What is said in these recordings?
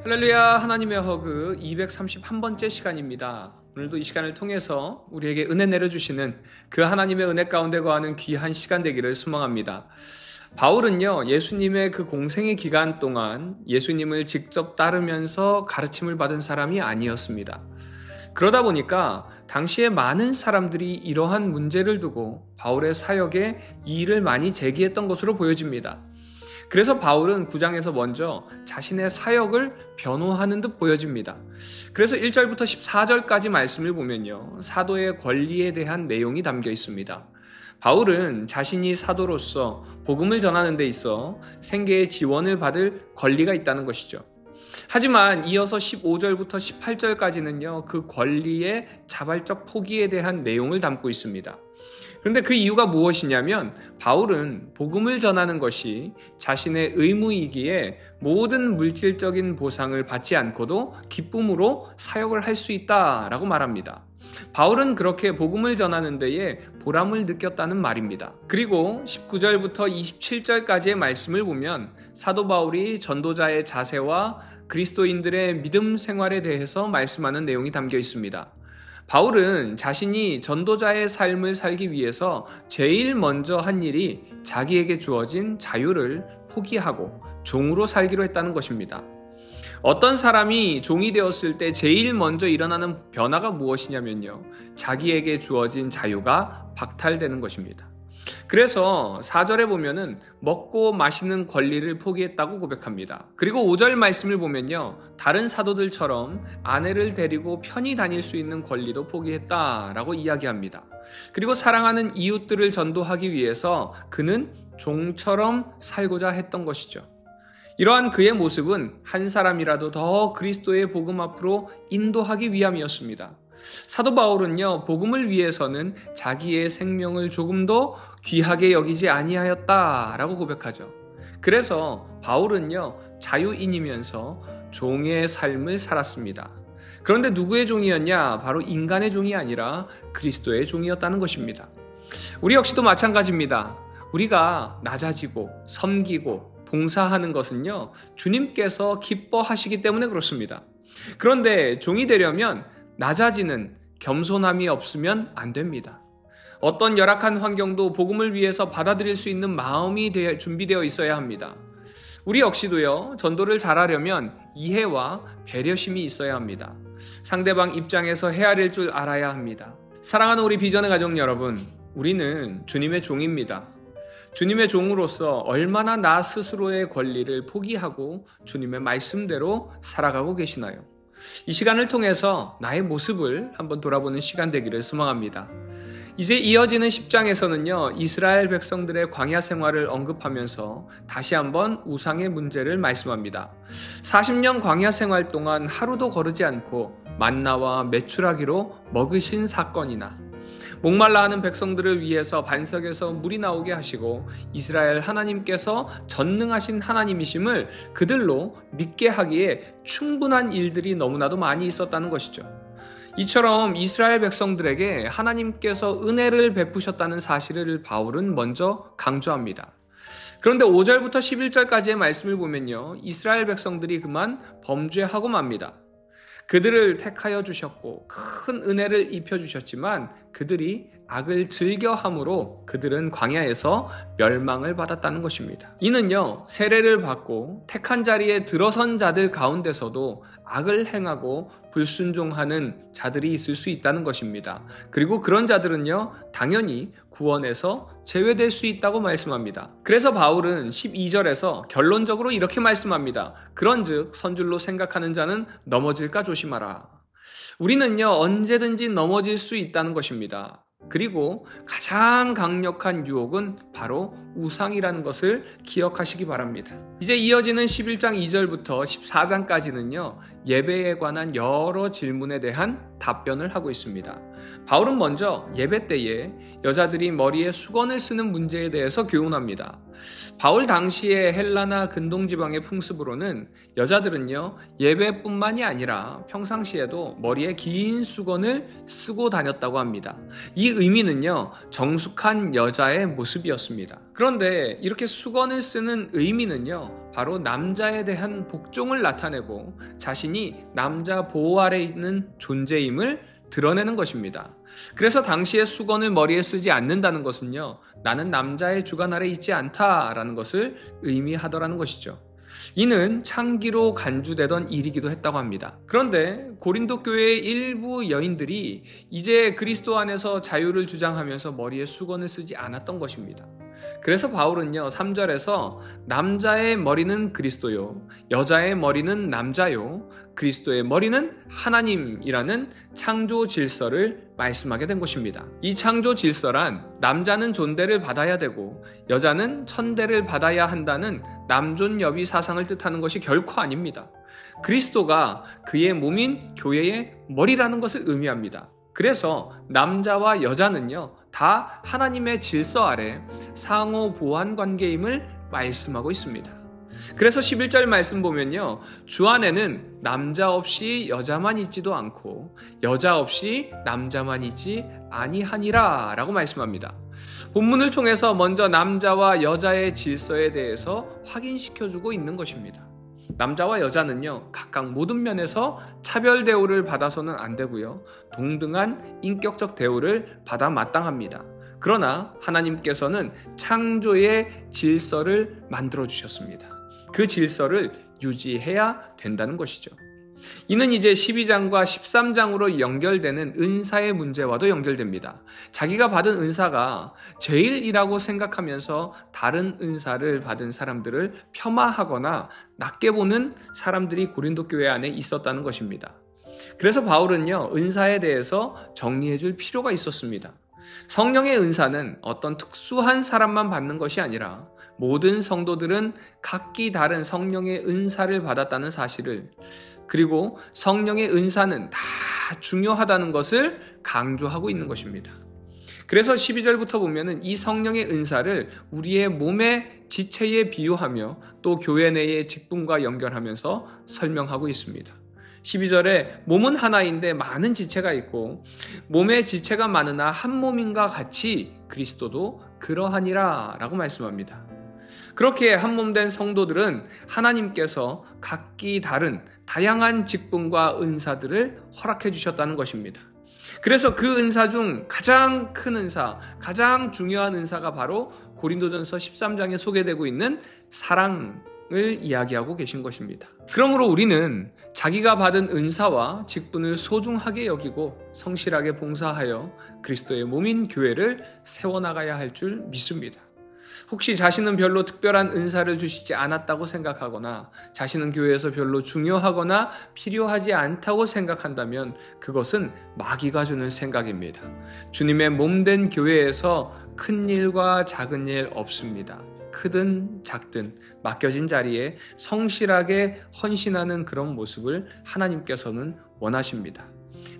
할렐루야. 하나님의 허그 231번째 시간입니다. 오늘도 이 시간을 통해서 우리에게 은혜 내려주시는 그 하나님의 은혜 가운데 거하는 귀한 시간 되기를 소망합니다. 바울은요, 예수님의 그 공생의 기간 동안 예수님을 직접 따르면서 가르침을 받은 사람이 아니었습니다. 그러다 보니까 당시에 많은 사람들이 이러한 문제를 두고 바울의 사역에 이의를 많이 제기했던 것으로 보여집니다. 그래서 바울은 9장에서 먼저 자신의 사역을 변호하는 듯 보여집니다. 그래서 1절부터 14절까지 말씀을 보면요, 사도의 권리에 대한 내용이 담겨 있습니다. 바울은 자신이 사도로서 복음을 전하는 데 있어 생계의 지원을 받을 권리가 있다는 것이죠. 하지만 이어서 15절부터 18절까지는요, 그 권리의 자발적 포기에 대한 내용을 담고 있습니다. 그런데 그 이유가 무엇이냐면 바울은 복음을 전하는 것이 자신의 의무이기에 모든 물질적인 보상을 받지 않고도 기쁨으로 사역을 할 수 있다라고 말합니다. 바울은 그렇게 복음을 전하는 데에 보람을 느꼈다는 말입니다. 그리고 19절부터 27절까지의 말씀을 보면 사도 바울이 전도자의 자세와 그리스도인들의 믿음 생활에 대해서 말씀하는 내용이 담겨 있습니다. 바울은 자신이 전도자의 삶을 살기 위해서 제일 먼저 한 일이 자기에게 주어진 자유를 포기하고 종으로 살기로 했다는 것입니다. 어떤 사람이 종이 되었을 때 제일 먼저 일어나는 변화가 무엇이냐면요, 자기에게 주어진 자유가 박탈되는 것입니다. 그래서 4절에 보면은 먹고 마시는 권리를 포기했다고 고백합니다. 그리고 5절 말씀을 보면요, 다른 사도들처럼 아내를 데리고 편히 다닐 수 있는 권리도 포기했다라고 이야기합니다. 그리고 사랑하는 이웃들을 전도하기 위해서 그는 종처럼 살고자 했던 것이죠. 이러한 그의 모습은 한 사람이라도 더 그리스도의 복음 앞으로 인도하기 위함이었습니다. 사도 바울은요, 복음을 위해서는 자기의 생명을 조금도 귀하게 여기지 아니하였다라고 고백하죠. 그래서 바울은요, 자유인이면서 종의 삶을 살았습니다. 그런데 누구의 종이었냐? 바로 인간의 종이 아니라 그리스도의 종이었다는 것입니다. 우리 역시도 마찬가지입니다. 우리가 낮아지고 섬기고 봉사하는 것은요, 주님께서 기뻐하시기 때문에 그렇습니다. 그런데 종이 되려면 낮아지는 겸손함이 없으면 안 됩니다. 어떤 열악한 환경도 복음을 위해서 받아들일 수 있는 마음이 준비되어 있어야 합니다. 우리 역시도요, 전도를 잘하려면 이해와 배려심이 있어야 합니다. 상대방 입장에서 헤아릴 줄 알아야 합니다. 사랑하는 우리 비전의 가족 여러분, 우리는 주님의 종입니다. 주님의 종으로서 얼마나 나 스스로의 권리를 포기하고 주님의 말씀대로 살아가고 계시나요? 이 시간을 통해서 나의 모습을 한번 돌아보는 시간 되기를 소망합니다. 이제 이어지는 10장에서는요, 이스라엘 백성들의 광야 생활을 언급하면서 다시 한번 우상의 문제를 말씀합니다. 40년 광야 생활 동안 하루도 거르지 않고 만나와 메추라기로 먹으신 사건이나 목말라 하는 백성들을 위해서 반석에서 물이 나오게 하시고 이스라엘 하나님께서 전능하신 하나님이심을 그들로 믿게 하기에 충분한 일들이 너무나도 많이 있었다는 것이죠. 이처럼 이스라엘 백성들에게 하나님께서 은혜를 베푸셨다는 사실을 바울은 먼저 강조합니다. 그런데 5절부터 11절까지의 말씀을 보면요, 이스라엘 백성들이 그만 범죄하고 맙니다. 그들을 택하여 주셨고 큰 은혜를 입혀주셨지만 그들이 악을 즐겨함으로 그들은 광야에서 멸망을 받았다는 것입니다. 이는요, 세례를 받고 택한 자리에 들어선 자들 가운데서도 악을 행하고 불순종하는 자들이 있을 수 있다는 것입니다. 그리고 그런 자들은요, 당연히 구원에서 제외될 수 있다고 말씀합니다. 그래서 바울은 12절에서 결론적으로 이렇게 말씀합니다. 그런즉 선줄로 생각하는 자는 넘어질까 조심하라. 우리는요, 언제든지 넘어질 수 있다는 것입니다. 그리고 가장 강력한 유혹은 바로 우상이라는 것을 기억하시기 바랍니다. 이제 이어지는 11장 2절부터 14장까지는요, 예배에 관한 여러 질문에 대한 답변을 하고 있습니다. 바울은 먼저 예배 때에 여자들이 머리에 수건을 쓰는 문제에 대해서 교훈합니다. 바울 당시의 헬라나 근동지방의 풍습으로는 여자들은요, 예배뿐만이 아니라 평상시에도 머리에 긴 수건을 쓰고 다녔다고 합니다. 이 이 의미는요, 정숙한 여자의 모습이었습니다. 그런데 이렇게 수건을 쓰는 의미는요, 바로 남자에 대한 복종을 나타내고 자신이 남자 보호 아래 있는 존재임을 드러내는 것입니다. 그래서 당시에 수건을 머리에 쓰지 않는다는 것은요, 나는 남자의 주관 아래 있지 않다라는 것을 의미하더라는 것이죠. 이는 창기로 간주되던 일이기도 했다고 합니다. 그런데 고린도 교회의 일부 여인들이 이제 그리스도 안에서 자유를 주장하면서 머리에 수건을 쓰지 않았던 것입니다. 그래서 바울은요, 3절에서 남자의 머리는 그리스도요, 여자의 머리는 남자요, 그리스도의 머리는 하나님이라는 창조 질서를 말씀하게 된 것입니다. 이 창조 질서란 남자는 존대를 받아야 되고 여자는 천대를 받아야 한다는 남존여비 사상을 뜻하는 것이 결코 아닙니다. 그리스도가 그의 몸인 교회의 머리라는 것을 의미합니다. 그래서 남자와 여자는요, 다 하나님의 질서 아래 상호 보완 관계임을 말씀하고 있습니다. 그래서 11절 말씀 보면요, 주 안에는 남자 없이 여자만 있지도 않고 여자 없이 남자만 있지 아니하니라 라고 말씀합니다. 본문을 통해서 먼저 남자와 여자의 질서에 대해서 확인시켜주고 있는 것입니다. 남자와 여자는요, 각각 모든 면에서 차별 대우를 받아서는 안 되고요, 동등한 인격적 대우를 받아 마땅합니다. 그러나 하나님께서는 창조의 질서를 만들어 주셨습니다. 그 질서를 유지해야 된다는 것이죠. 이는 이제 12장과 13장으로 연결되는 은사의 문제와도 연결됩니다. 자기가 받은 은사가 제일이라고 생각하면서 다른 은사를 받은 사람들을 폄하하거나 낮게 보는 사람들이 고린도 교회 안에 있었다는 것입니다. 그래서 바울은요, 은사에 대해서 정리해 줄 필요가 있었습니다. 성령의 은사는 어떤 특수한 사람만 받는 것이 아니라 모든 성도들은 각기 다른 성령의 은사를 받았다는 사실을, 그리고 성령의 은사는 다 중요하다는 것을 강조하고 있는 것입니다. 그래서 12절부터 보면은 이 성령의 은사를 우리의 몸의 지체에 비유하며 또 교회 내의 직분과 연결하면서 설명하고 있습니다. 12절에 몸은 하나인데 많은 지체가 있고 몸의 지체가 많으나 한 몸인가 같이 그리스도도 그러하니라 라고 말씀합니다. 그렇게 한 몸 된 성도들은 하나님께서 각기 다른 다양한 직분과 은사들을 허락해 주셨다는 것입니다. 그래서 그 은사 중 가장 큰 은사, 가장 중요한 은사가 바로 고린도전서 13장에 소개되고 있는 사랑을 이야기하고 계신 것입니다. 그러므로 우리는 자기가 받은 은사와 직분을 소중하게 여기고 성실하게 봉사하여 그리스도의 몸인 교회를 세워나가야 할 줄 믿습니다. 혹시 자신은 별로 특별한 은사를 주시지 않았다고 생각하거나 자신은 교회에서 별로 중요하거나 필요하지 않다고 생각한다면 그것은 마귀가 주는 생각입니다. 주님의 몸된 교회에서 큰 일과 작은 일 없습니다. 크든 작든 맡겨진 자리에 성실하게 헌신하는 그런 모습을 하나님께서는 원하십니다.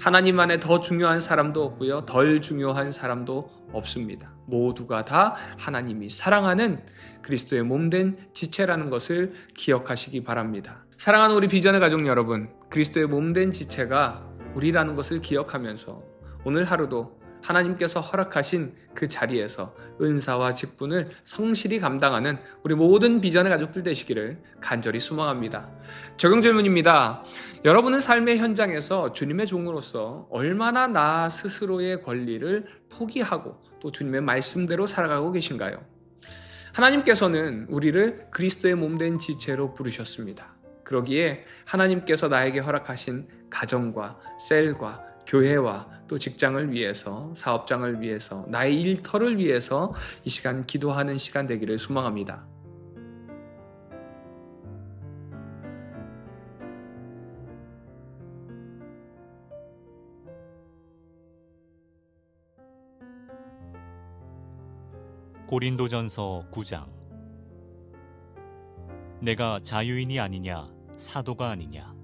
하나님 안에 더 중요한 사람도 없고요, 덜 중요한 사람도 없습니다. 모두가 다 하나님이 사랑하는 그리스도의 몸된 지체라는 것을 기억하시기 바랍니다. 사랑하는 우리 비전의 가족 여러분, 그리스도의 몸된 지체가 우리라는 것을 기억하면서 오늘 하루도 하나님께서 허락하신 그 자리에서 은사와 직분을 성실히 감당하는 우리 모든 비전의 가족들 되시기를 간절히 소망합니다. 적용 질문입니다. 여러분은 삶의 현장에서 주님의 종으로서 얼마나 나 스스로의 권리를 포기하고 또 주님의 말씀대로 살아가고 계신가요? 하나님께서는 우리를 그리스도의 몸된 지체로 부르셨습니다. 그러기에 하나님께서 나에게 허락하신 가정과 셀과 교회와 또 직장을 위해서, 사업장을 위해서, 나의 일터를 위해서 이 시간 기도하는 시간 되기를 소망합니다. 고린도전서 9장. 내가 자유인이 아니냐, 사도가 아니냐,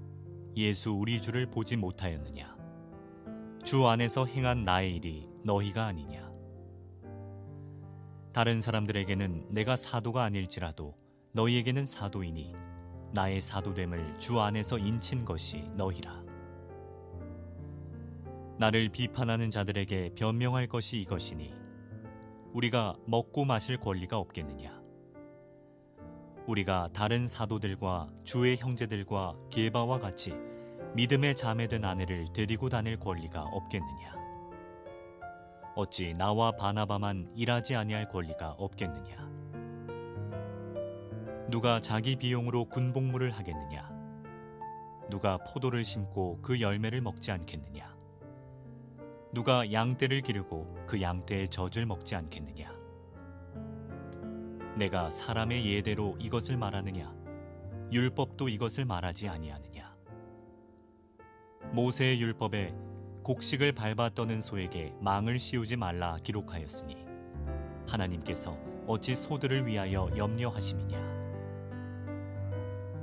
예수 우리 주를 보지 못하였느냐, 주 안에서 행한 나의 일이 너희가 아니냐. 다른 사람들에게는 내가 사도가 아닐지라도 너희에게는 사도이니 나의 사도됨을 주 안에서 인친 것이 너희라. 나를 비판하는 자들에게 변명할 것이 이것이니 우리가 먹고 마실 권리가 없겠느냐? 우리가 다른 사도들과 주의 형제들과 게바와 같이 믿음에 자매된 아내를 데리고 다닐 권리가 없겠느냐? 어찌 나와 바나바만 일하지 아니할 권리가 없겠느냐? 누가 자기 비용으로 군복무를 하겠느냐? 누가 포도를 심고 그 열매를 먹지 않겠느냐? 누가 양떼를 기르고 그 양떼의 젖을 먹지 않겠느냐? 내가 사람의 예대로 이것을 말하느냐? 율법도 이것을 말하지 아니하느냐? 모세의 율법에 곡식을 밟아 떠는 소에게 망을 씌우지 말라 기록하였으니 하나님께서 어찌 소들을 위하여 염려하심이냐?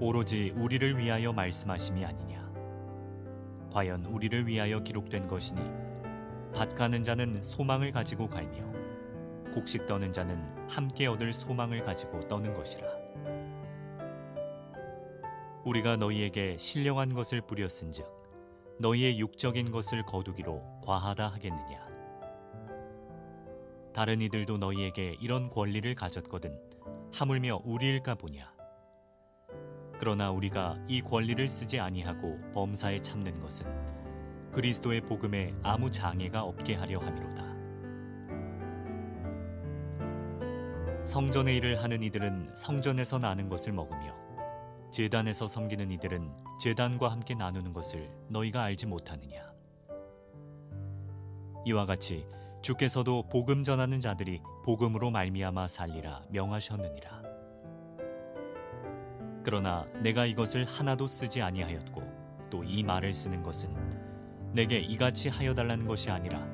오로지 우리를 위하여 말씀하심이 아니냐? 과연 우리를 위하여 기록된 것이니 밭 가는 자는 소망을 가지고 갈며 곡식 떠는 자는 함께 얻을 소망을 가지고 떠는 것이라. 우리가 너희에게 신령한 것을 뿌렸은즉 너희의 육적인 것을 거두기로 과하다 하겠느냐? 다른 이들도 너희에게 이런 권리를 가졌거든 하물며 우리일까 보냐? 그러나 우리가 이 권리를 쓰지 아니하고 범사에 참는 것은 그리스도의 복음에 아무 장애가 없게 하려 함이로다. 성전의 일을 하는 이들은 성전에서 나는 것을 먹으며 제단에서 섬기는 이들은 제단과 함께 나누는 것을 너희가 알지 못하느냐? 이와 같이 주께서도 복음 전하는 자들이 복음으로 말미암아 살리라 명하셨느니라. 그러나 내가 이것을 하나도 쓰지 아니하였고 또 이 말을 쓰는 것은 내게 이같이 하여 달라는 것이 아니라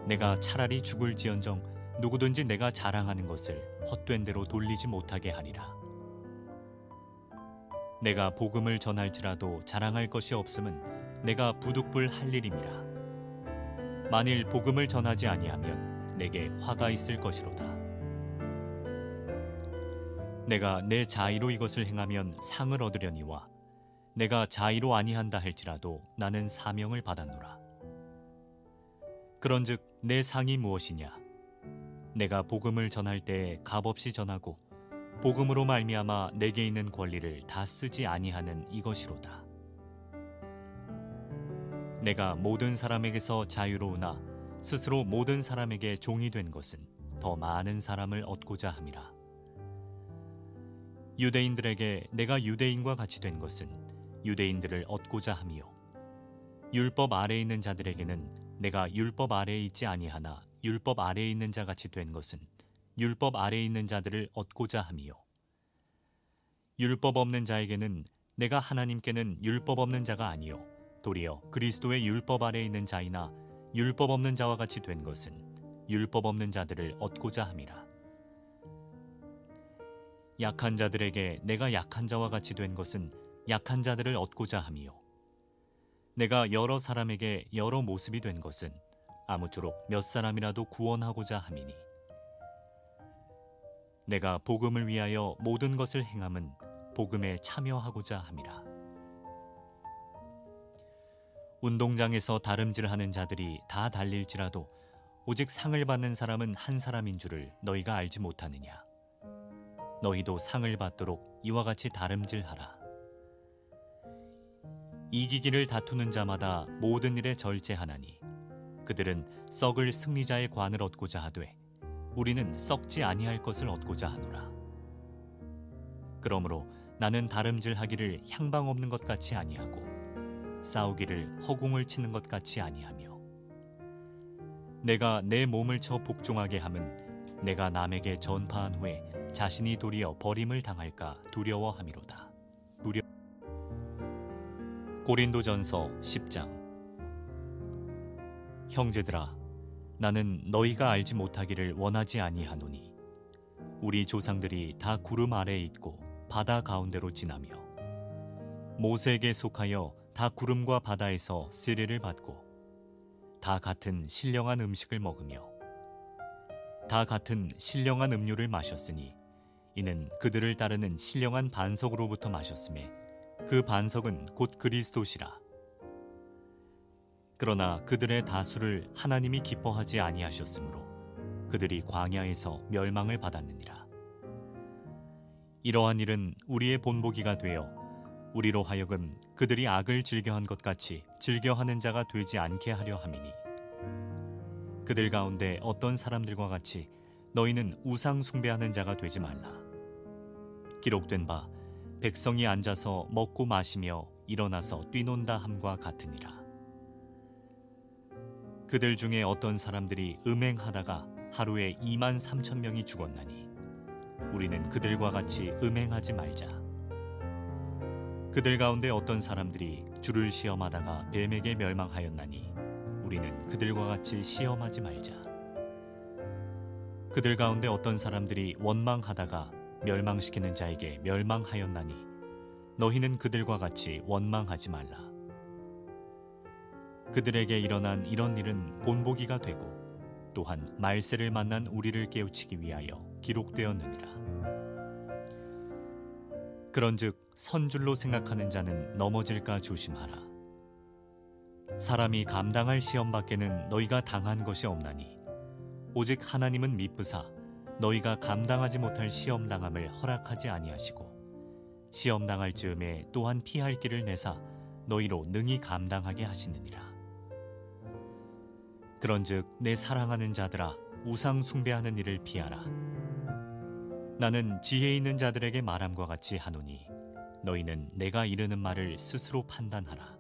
내가 차라리 죽을지언정 누구든지 내가 자랑하는 것을 헛된 대로 돌리지 못하게 하리라. 내가 복음을 전할지라도 자랑할 것이 없음은 내가 부득불 할 일임이라. 만일 복음을 전하지 아니하면 내게 화가 있을 것이로다. 내가 내 자의로 이것을 행하면 상을 얻으려니와 내가 자의로 아니한다 할지라도 나는 사명을 받았노라. 그런즉 내 상이 무엇이냐? 내가 복음을 전할 때에 값없이 전하고 복음으로 말미암아 내게 있는 권리를 다 쓰지 아니하는 이것이로다. 내가 모든 사람에게서 자유로우나 스스로 모든 사람에게 종이 된 것은 더 많은 사람을 얻고자 함이라. 유대인들에게 내가 유대인과 같이 된 것은 유대인들을 얻고자 함이요 율법 아래에 있는 자들에게는 내가 율법 아래에 있지 아니하나 율법 아래에 있는 자 같이 된 것은 율법 아래에 있는 자들을 얻고자 함이요 율법 없는 자에게는 내가 하나님께는 율법 없는 자가 아니요 도리어 그리스도의 율법 아래에 있는 자이나 율법 없는 자와 같이 된 것은 율법 없는 자들을 얻고자 함이라. 약한 자들에게 내가 약한 자와 같이 된 것은 약한 자들을 얻고자 함이요 내가 여러 사람에게 여러 모습이 된 것은 아무쪼록 몇 사람이라도 구원하고자 함이니 내가 복음을 위하여 모든 것을 행함은 복음에 참여하고자 함이라. 운동장에서 다름질하는 자들이 다 달릴지라도 오직 상을 받는 사람은 한 사람인 줄을 너희가 알지 못하느냐? 너희도 상을 받도록 이와 같이 다름질하라. 이기기를 다투는 자마다 모든 일에 절제하나니 그들은 썩을 승리자의 관을 얻고자 하되 우리는 썩지 아니할 것을 얻고자 하노라. 그러므로 나는 다름질하기를 향방 없는 것 같이 아니하고 싸우기를 허공을 치는 것 같이 아니하며 내가 내 몸을 쳐 복종하게 함은 내가 남에게 전파한 후에 자신이 도리어 버림을 당할까 두려워함이로다. 고린도전서 10장. 형제들아, 나는 너희가 알지 못하기를 원하지 아니하노니 우리 조상들이 다 구름 아래에 있고 바다 가운데로 지나며 모세에게 속하여 다 구름과 바다에서 세례를 받고 다 같은 신령한 음식을 먹으며 다 같은 신령한 음료를 마셨으니 이는 그들을 따르는 신령한 반석으로부터 마셨음에 그 반석은 곧 그리스도시라. 그러나 그들의 다수를 하나님이 기뻐하지 아니하셨으므로 그들이 광야에서 멸망을 받았느니라. 이러한 일은 우리의 본보기가 되어 우리로 하여금 그들이 악을 즐겨한 것 같이 즐겨하는 자가 되지 않게 하려 함이니, 그들 가운데 어떤 사람들과 같이 너희는 우상 숭배하는 자가 되지 말라. 기록된 바 백성이 앉아서 먹고 마시며 일어나서 뛰논다 함과 같으니라. 그들 중에 어떤 사람들이 음행하다가 하루에 23,000명이 죽었나니 우리는 그들과 같이 음행하지 말자. 그들 가운데 어떤 사람들이 주를 시험하다가 뱀에게 멸망하였나니 우리는 그들과 같이 시험하지 말자. 그들 가운데 어떤 사람들이 원망하다가 멸망시키는 자에게 멸망하였나니 너희는 그들과 같이 원망하지 말라. 그들에게 일어난 이런 일은 본보기가 되고 또한 말세를 만난 우리를 깨우치기 위하여 기록되었느니라. 그런즉 선줄로 생각하는 자는 넘어질까 조심하라. 사람이 감당할 시험 밖에는 너희가 당한 것이 없나니 오직 하나님은 미쁘사 너희가 감당하지 못할 시험 당함을 허락하지 아니하시고 시험 당할 즈음에 또한 피할 길을 내사 너희로 능히 감당하게 하시느니라. 그런즉 내 사랑하는 자들아, 우상 숭배하는 일을 피하라. 나는 지혜 있는 자들에게 말함과 같이 하노니 너희는 내가 이르는 말을 스스로 판단하라.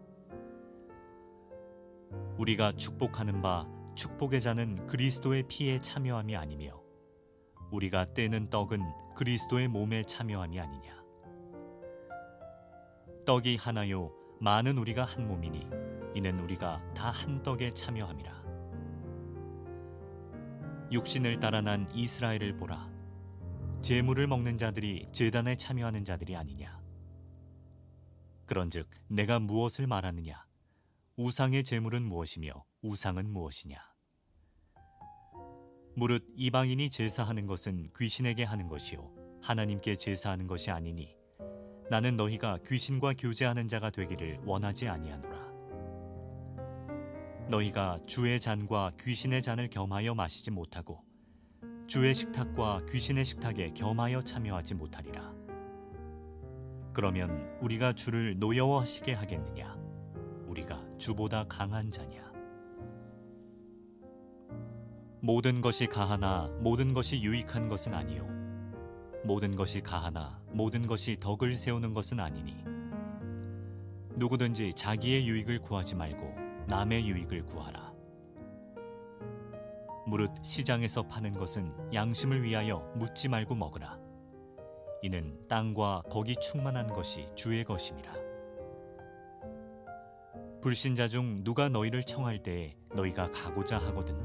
우리가 축복하는 바 축복의 자는 그리스도의 피에 참여함이 아니며 우리가 떼는 떡은 그리스도의 몸에 참여함이 아니냐. 떡이 하나요 많은 우리가 한 몸이니 이는 우리가 다 한 떡에 참여함이라. 육신을 따라 난 이스라엘을 보라. 제물을 먹는 자들이 제단에 참여하는 자들이 아니냐. 그런즉 내가 무엇을 말하느냐. 우상의 제물은 무엇이며 우상은 무엇이냐. 무릇 이방인이 제사하는 것은 귀신에게 하는 것이요 하나님께 제사하는 것이 아니니 나는 너희가 귀신과 교제하는 자가 되기를 원하지 아니하노라. 너희가 주의 잔과 귀신의 잔을 겸하여 마시지 못하고 주의 식탁과 귀신의 식탁에 겸하여 참여하지 못하리라. 그러면 우리가 주를 노여워하시게 하겠느냐. 우리가 주보다 강한 자냐. 모든 것이 가하나 모든 것이 유익한 것은 아니요 모든 것이 가하나 모든 것이 덕을 세우는 것은 아니니 누구든지 자기의 유익을 구하지 말고 남의 유익을 구하라. 무릇 시장에서 파는 것은 양심을 위하여 묻지 말고 먹으라. 이는 땅과 거기 충만한 것이 주의 것임이라. 불신자 중 누가 너희를 청할 때에 너희가 가고자 하거든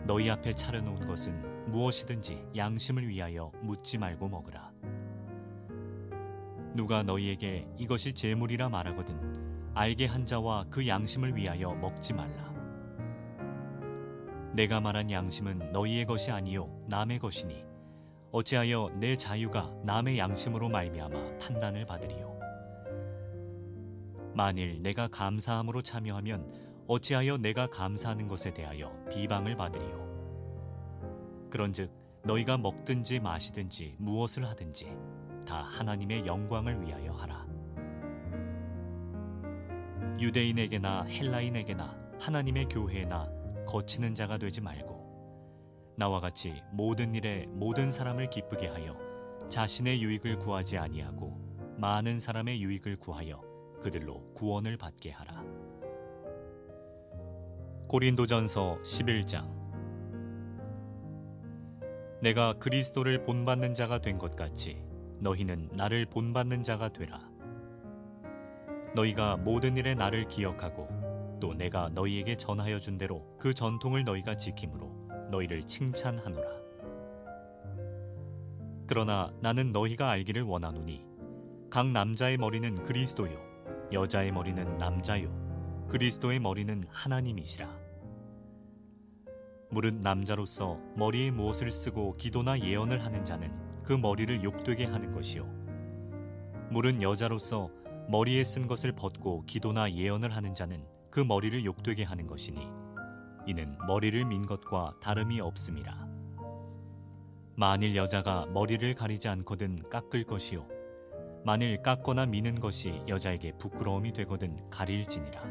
너희 앞에 차려놓은 것은 무엇이든지 양심을 위하여 묻지 말고 먹으라. 누가 너희에게 이것이 제물이라 말하거든 알게 한 자와 그 양심을 위하여 먹지 말라. 내가 말한 양심은 너희의 것이 아니요 남의 것이니 어찌하여 내 자유가 남의 양심으로 말미암아 판단을 받으리요. 만일 내가 감사함으로 참여하면 어찌하여 내가 감사하는 것에 대하여 비방을 받으리요. 그런즉 너희가 먹든지 마시든지 무엇을 하든지 다 하나님의 영광을 위하여 하라. 유대인에게나 헬라인에게나 하나님의 교회에나 거치는 자가 되지 말고 나와 같이 모든 일에 모든 사람을 기쁘게 하여 자신의 유익을 구하지 아니하고 많은 사람의 유익을 구하여 그들로 구원을 받게 하라. 고린도전서 11장. 내가 그리스도를 본받는 자가 된 것 같이 너희는 나를 본받는 자가 되라. 너희가 모든 일에 나를 기억하고 또 내가 너희에게 전하여 준 대로 그 전통을 너희가 지킴으로 너희를 칭찬하노라. 그러나 나는 너희가 알기를 원하노니 각 남자의 머리는 그리스도요 여자의 머리는 남자요 그리스도의 머리는 하나님이시라. 무릇 남자로서 머리에 무엇을 쓰고 기도나 예언을 하는 자는 그 머리를 욕되게 하는 것이요 무릇 여자로서 머리에 쓴 것을 벗고 기도나 예언을 하는 자는 그 머리를 욕되게 하는 것이니 이는 머리를 민 것과 다름이 없음이라. 만일 여자가 머리를 가리지 않거든 깎을 것이요 만일 깎거나 미는 것이 여자에게 부끄러움이 되거든 가릴지니라.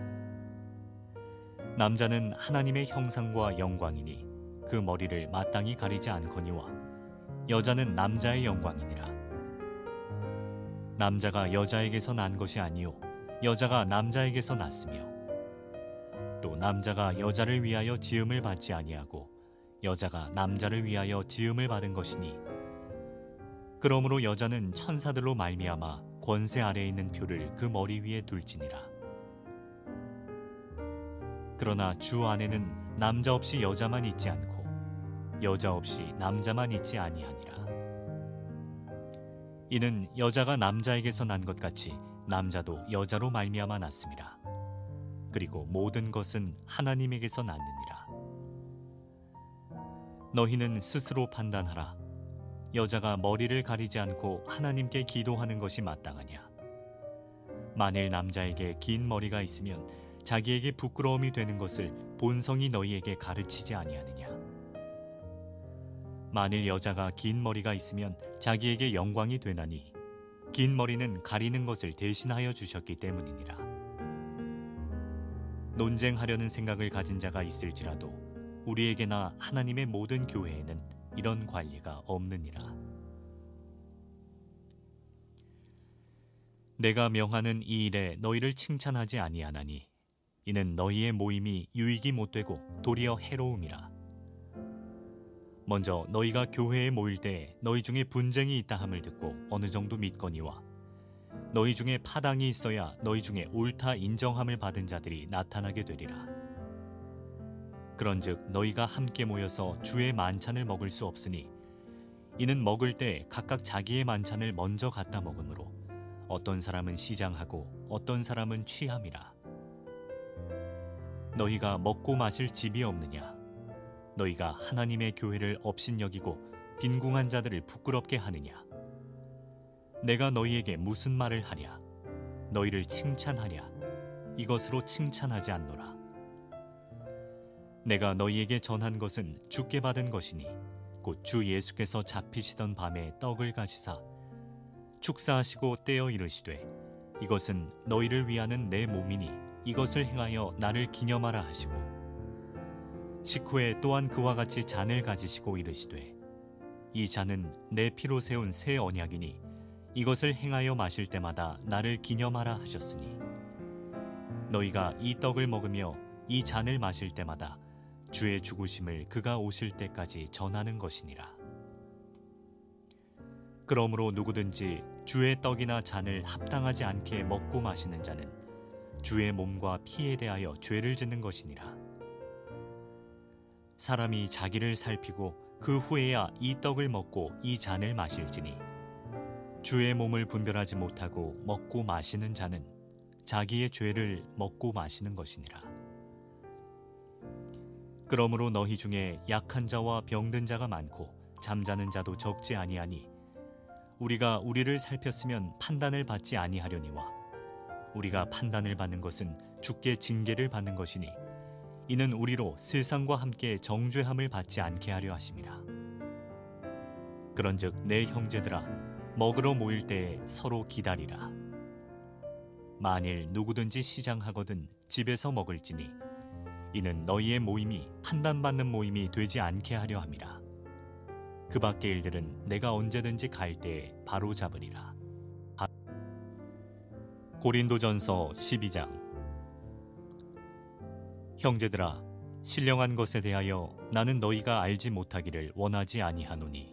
남자는 하나님의 형상과 영광이니 그 머리를 마땅히 가리지 않거니와 여자는 남자의 영광이니라. 남자가 여자에게서 난 것이 아니요 여자가 남자에게서 났으며 또 남자가 여자를 위하여 지음을 받지 아니하고 여자가 남자를 위하여 지음을 받은 것이니 그러므로 여자는 천사들로 말미암아 권세 아래에 있는 표를 그 머리 위에 둘지니라. 그러나 주 안에는 남자 없이 여자만 있지 않고 여자 없이 남자만 있지 아니하니라. 이는 여자가 남자에게서 난 것 같이 남자도 여자로 말미암아 났음이라. 그리고 모든 것은 하나님에게서 났느니라. 너희는 스스로 판단하라. 여자가 머리를 가리지 않고 하나님께 기도하는 것이 마땅하냐? 만일 남자에게 긴 머리가 있으면 자기에게 부끄러움이 되는 것을 본성이 너희에게 가르치지 아니하느냐? 만일 여자가 긴 머리가 있으면 자기에게 영광이 되나니 긴 머리는 가리는 것을 대신하여 주셨기 때문이니라. 논쟁하려는 생각을 가진 자가 있을지라도 우리에게나 하나님의 모든 교회에는 이런 관리가 없느니라. 내가 명하는 이 일에 너희를 칭찬하지 아니하나니 이는 너희의 모임이 유익이 못되고 도리어 해로움이라. 먼저 너희가 교회에 모일 때 너희 중에 분쟁이 있다 함을 듣고 어느 정도 믿거니와 너희 중에 파당이 있어야 너희 중에 옳다 인정함을 받은 자들이 나타나게 되리라. 그런즉 너희가 함께 모여서 주의 만찬을 먹을 수 없으니 이는 먹을 때 각각 자기의 만찬을 먼저 갖다 먹으므로 어떤 사람은 시장하고 어떤 사람은 취함이라. 너희가 먹고 마실 집이 없느냐? 너희가 하나님의 교회를 업신여기고 빈궁한 자들을 부끄럽게 하느냐? 내가 너희에게 무슨 말을 하랴? 너희를 칭찬하랴? 이것으로 칭찬하지 않노라. 내가 너희에게 전한 것은 주께 받은 것이니 곧 주 예수께서 잡히시던 밤에 떡을 가시사 축사하시고 떼어 이르시되 이것은 너희를 위하는 내 몸이니 이것을 행하여 나를 기념하라 하시고 식후에 또한 그와 같이 잔을 가지시고 이르시되 이 잔은 내 피로 세운 새 언약이니 이것을 행하여 마실 때마다 나를 기념하라 하셨으니 너희가 이 떡을 먹으며 이 잔을 마실 때마다 주의 죽으심을 그가 오실 때까지 전하는 것이니라. 그러므로 누구든지 주의 떡이나 잔을 합당하지 않게 먹고 마시는 자는 주의 몸과 피에 대하여 죄를 짓는 것이니라. 사람이 자기를 살피고 그 후에야 이 떡을 먹고 이 잔을 마실지니 주의 몸을 분별하지 못하고 먹고 마시는 자는 자기의 죄를 먹고 마시는 것이니라. 그러므로 너희 중에 약한 자와 병든 자가 많고 잠자는 자도 적지 아니하니 우리가 우리를 살폈으면 판단을 받지 아니하려니와 우리가 판단을 받는 것은 주께 징계를 받는 것이니 이는 우리로 세상과 함께 정죄함을 받지 않게 하려 하심이라. 그런즉 내 형제들아 먹으러 모일 때에 서로 기다리라. 만일 누구든지 시장하거든 집에서 먹을지니 이는 너희의 모임이 판단받는 모임이 되지 않게 하려 함이라. 그 밖의 일들은 내가 언제든지 갈 때에 바로 잡으리라. 고린도전서 12장. 형제들아 신령한 것에 대하여 나는 너희가 알지 못하기를 원하지 아니하노니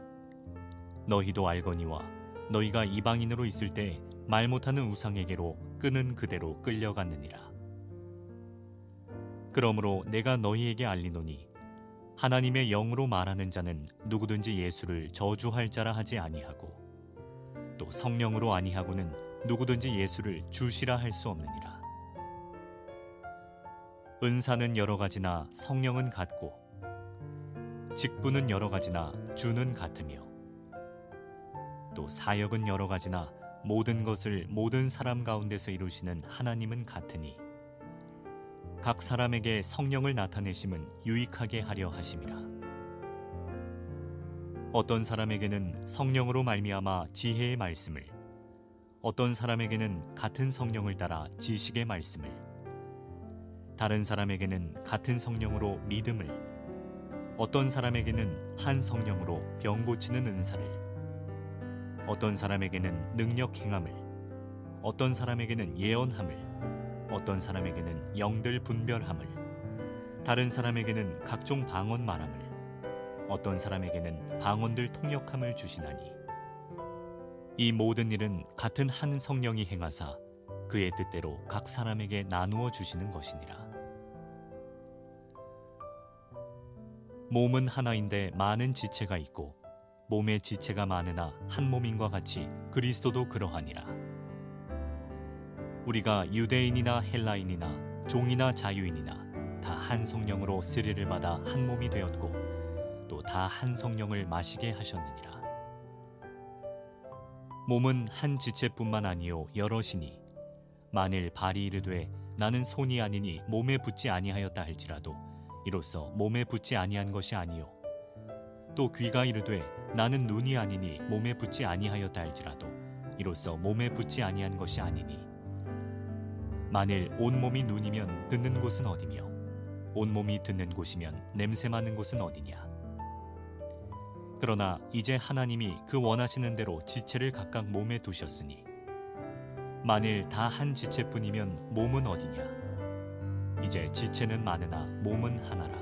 너희도 알거니와 너희가 이방인으로 있을 때 말 못하는 우상에게로 끄는 그대로 끌려갔느니라. 그러므로 내가 너희에게 알리노니 하나님의 영으로 말하는 자는 누구든지 예수를 저주할 자라 하지 아니하고 또 성령으로 아니하고는 누구든지 예수를 주시라 할 수 없느니라. 은사는 여러 가지나 성령은 같고 직분은 여러 가지나 주는 같으며 또 사역은 여러 가지나 모든 것을 모든 사람 가운데서 이루시는 하나님은 같으니 각 사람에게 성령을 나타내심은 유익하게 하려 하심이라. 어떤 사람에게는 성령으로 말미암아 지혜의 말씀을, 어떤 사람에게는 같은 성령을 따라 지식의 말씀을, 다른 사람에게는 같은 성령으로 믿음을, 어떤 사람에게는 한 성령으로 병 고치는 은사를, 어떤 사람에게는 능력 행함을, 어떤 사람에게는 예언함을, 어떤 사람에게는 영들 분별함을, 다른 사람에게는 각종 방언 말함을, 어떤 사람에게는 방언들 통역함을 주시나니, 이 모든 일은 같은 한 성령이 행하사 그의 뜻대로 각 사람에게 나누어 주시는 것이니라. 몸은 하나인데 많은 지체가 있고 몸의 지체가 많으나 한 몸인과 같이 그리스도도 그러하니라. 우리가 유대인이나 헬라인이나 종이나 자유인이나 다 한 성령으로 세례를 받아 한 몸이 되었고 또 다 한 성령을 마시게 하셨느니라. 몸은 한 지체뿐만 아니요 여럿이니 만일 발이 이르되 나는 손이 아니니 몸에 붙지 아니하였다 할지라도 이로써 몸에 붙지 아니한 것이 아니요, 또 귀가 이르되 나는 눈이 아니니 몸에 붙지 아니하였다 할지라도 이로써 몸에 붙지 아니한 것이 아니니, 만일 온몸이 눈이면 듣는 곳은 어디며 온몸이 듣는 곳이면 냄새 맡는 곳은 어디냐. 그러나 이제 하나님이 그 원하시는 대로 지체를 각각 몸에 두셨으니 만일 다 한 지체뿐이면 몸은 어디냐. 이제 지체는 많으나 몸은 하나라.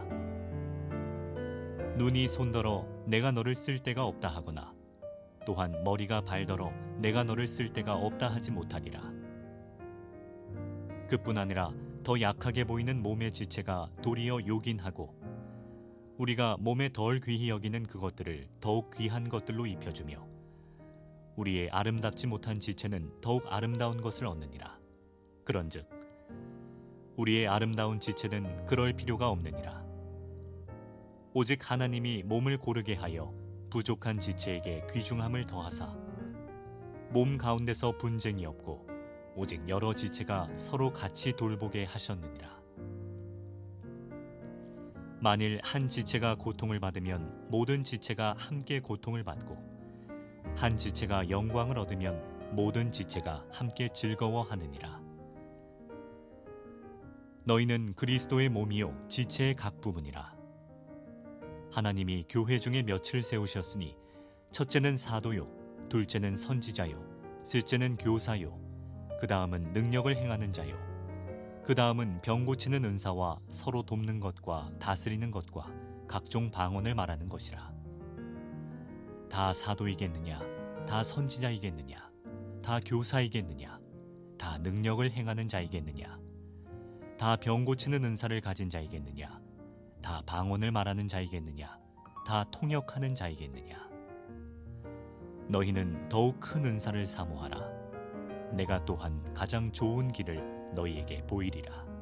눈이 손더러 내가 너를 쓸 데가 없다 하거나 또한 머리가 발더러 내가 너를 쓸 데가 없다 하지 못하리라. 그뿐 아니라 더 약하게 보이는 몸의 지체가 도리어 요긴하고 우리가 몸에 덜 귀히 여기는 그것들을 더욱 귀한 것들로 입혀주며 우리의 아름답지 못한 지체는 더욱 아름다운 것을 얻느니라. 그런즉 우리의 아름다운 지체는 그럴 필요가 없느니라. 오직 하나님이 몸을 고르게 하여 부족한 지체에게 귀중함을 더하사 몸 가운데서 분쟁이 없고 오직 여러 지체가 서로 같이 돌보게 하셨느니라. 만일 한 지체가 고통을 받으면 모든 지체가 함께 고통을 받고 한 지체가 영광을 얻으면 모든 지체가 함께 즐거워하느니라. 너희는 그리스도의 몸이요 지체의 각 부분이라. 하나님이 교회 중에 몇을 세우셨으니 첫째는 사도요, 둘째는 선지자요, 셋째는 교사요, 그 다음은 능력을 행하는 자요, 그 다음은 병 고치는 은사와 서로 돕는 것과 다스리는 것과 각종 방언을 말하는 것이라. 다 사도이겠느냐, 다 선지자이겠느냐, 다 교사이겠느냐, 다 능력을 행하는 자이겠느냐, 다 병 고치는 은사를 가진 자이겠느냐, 다 방언을 말하는 자이겠느냐, 다 통역하는 자이겠느냐. 너희는 더욱 큰 은사를 사모하라. 내가 또한 가장 좋은 길을 너희에게 보이리라.